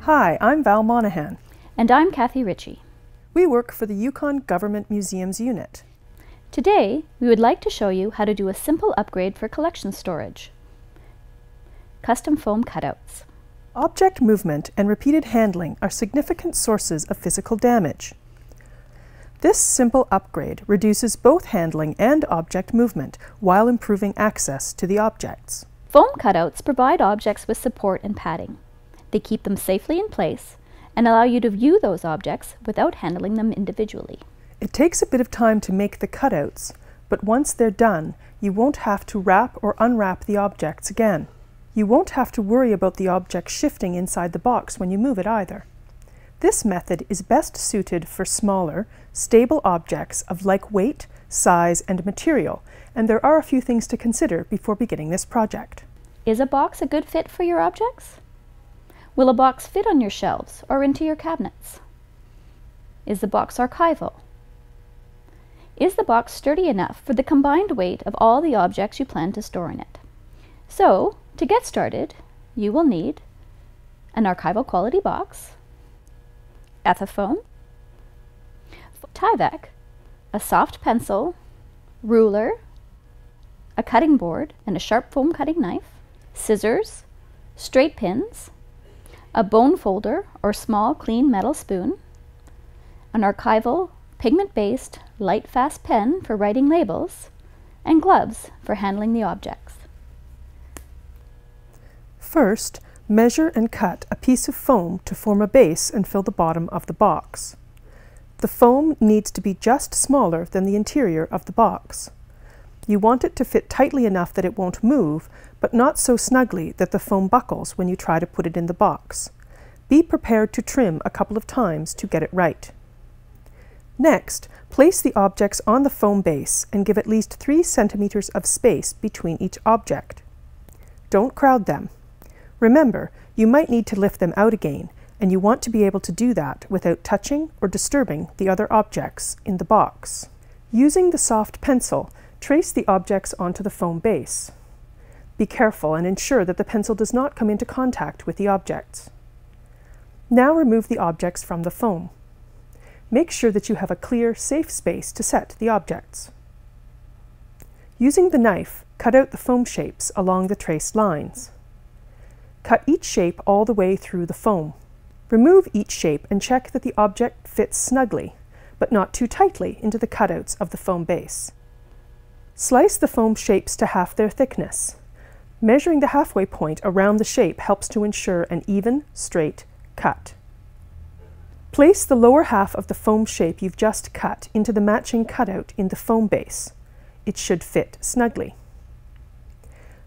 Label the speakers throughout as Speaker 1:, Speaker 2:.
Speaker 1: Hi, I'm Val Monahan.
Speaker 2: And I'm Kathy Ritchie.
Speaker 1: We work for the Yukon Government Museums Unit.
Speaker 2: Today, we would like to show you how to do a simple upgrade for collection storage. Custom foam cutouts.
Speaker 1: Object movement and repeated handling are significant sources of physical damage. This simple upgrade reduces both handling and object movement while improving access to the objects.
Speaker 2: Foam cutouts provide objects with support and padding. They keep them safely in place and allow you to view those objects without handling them individually.
Speaker 1: It takes a bit of time to make the cutouts, but once they're done, you won't have to wrap or unwrap the objects again. You won't have to worry about the object shifting inside the box when you move it either. This method is best suited for smaller, stable objects of like weight, size, and material, and there are a few things to consider before beginning this project.
Speaker 2: Is a box a good fit for your objects? Will a box fit on your shelves or into your cabinets? Is the box archival? Is the box sturdy enough for the combined weight of all the objects you plan to store in it? So, to get started, you will need an archival quality box, Ethafoam, Tyvek, a soft pencil, ruler, a cutting board and a sharp foam cutting knife, scissors, straight pins, a bone folder or small clean metal spoon, an archival pigment-based light fast pen for writing labels, and gloves for handling the objects.
Speaker 1: First, measure and cut a piece of foam to form a base and fill the bottom of the box. The foam needs to be just smaller than the interior of the box. You want it to fit tightly enough that it won't move, but not so snugly that the foam buckles when you try to put it in the box. Be prepared to trim a couple of times to get it right. Next, place the objects on the foam base and give at least 3 centimeters of space between each object. Don't crowd them. Remember, you might need to lift them out again, and you want to be able to do that without touching or disturbing the other objects in the box. Using the soft pencil, trace the objects onto the foam base. Be careful and ensure that the pencil does not come into contact with the objects. Now remove the objects from the foam. Make sure that you have a clear, safe space to set the objects. Using the knife, cut out the foam shapes along the traced lines. Cut each shape all the way through the foam. Remove each shape and check that the object fits snugly, but not too tightly into the cutouts of the foam base. Slice the foam shapes to half their thickness. Measuring the halfway point around the shape helps to ensure an even, straight cut. Place the lower half of the foam shape you've just cut into the matching cutout in the foam base. It should fit snugly.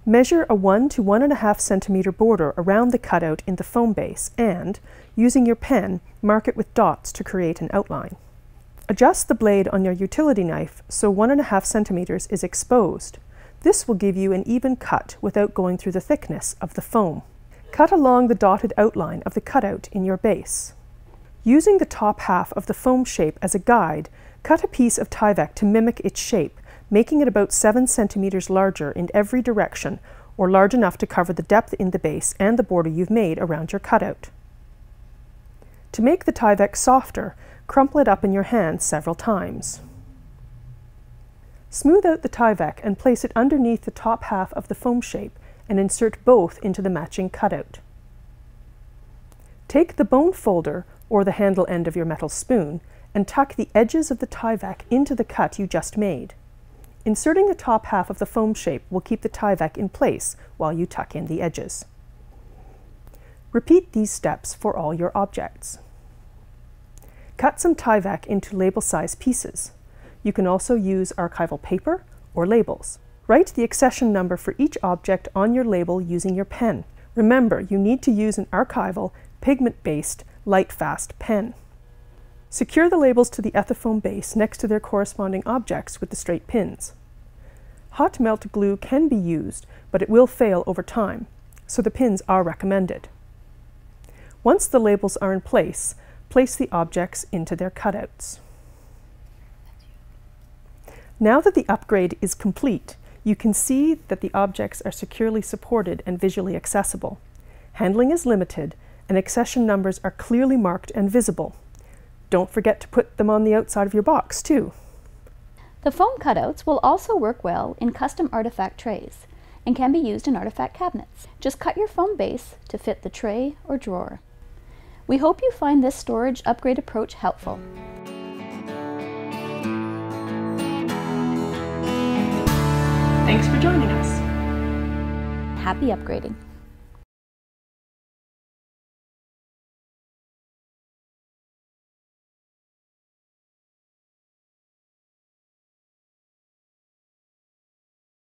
Speaker 1: Measure a 1 to 1.5 centimeter border around the cutout in the foam base and, using your pen, mark it with dots to create an outline. Adjust the blade on your utility knife so 1.5 centimeters is exposed. This will give you an even cut without going through the thickness of the foam. Cut along the dotted outline of the cutout in your base. Using the top half of the foam shape as a guide, cut a piece of Tyvek to mimic its shape, making it about 7 centimeters larger in every direction, or large enough to cover the depth in the base and the border you've made around your cutout. To make the Tyvek softer, crumple it up in your hand several times. Smooth out the Tyvek and place it underneath the top half of the foam shape and insert both into the matching cutout. Take the bone folder or the handle end of your metal spoon and tuck the edges of the Tyvek into the cut you just made. Inserting the top half of the foam shape will keep the Tyvek in place while you tuck in the edges. Repeat these steps for all your objects. Cut some Tyvek into label-size pieces. You can also use archival paper or labels. Write the accession number for each object on your label using your pen. Remember, you need to use an archival, pigment-based, light-fast pen. Secure the labels to the Ethafoam base next to their corresponding objects with the straight pins. Hot melt glue can be used, but it will fail over time, so the pins are recommended. Once the labels are in place, place the objects into their cutouts. Now that the upgrade is complete, you can see that the objects are securely supported and visually accessible. Handling is limited, and accession numbers are clearly marked and visible. Don't forget to put them on the outside of your box, too.
Speaker 2: The foam cutouts will also work well in custom artifact trays and can be used in artifact cabinets. Just cut your foam base to fit the tray or drawer. We hope you find this storage upgrade approach helpful.
Speaker 1: Thanks for joining us.
Speaker 2: Happy upgrading!